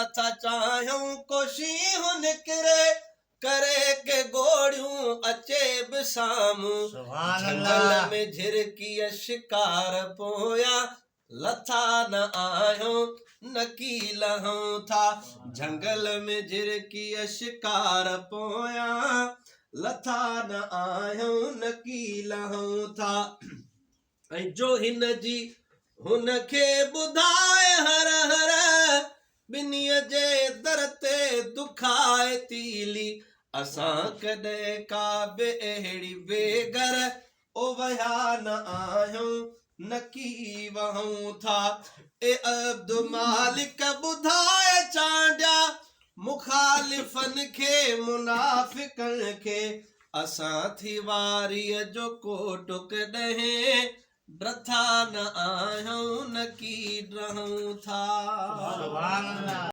अथा चाहियूं कोशी हो निकिरे करे के गोड़ियूं अचे बि साम्हूं जंगल में झिरकी शिकार पोया लथा न आहियूं न की लहूं था जंगल में झिरकी शिकार पोया लथा न आहियूं न की लहूं था ऐं जो हिन जी हुन खे ॿुधाए हर हर ॿिन्हीअ जे दर ते दुखाए तीली असां कॾहिं का बि अहिड़ी बेगर ओ वया न आहियूं न की वहूं था ए अब्दु मालिक ॿुधाए चांडिया मुखालिफ़न खे मुनाफ़िकन खे असां थी वारीअ जो कोट कॾहिं ड्रथा न आहियूं न की रहूं था।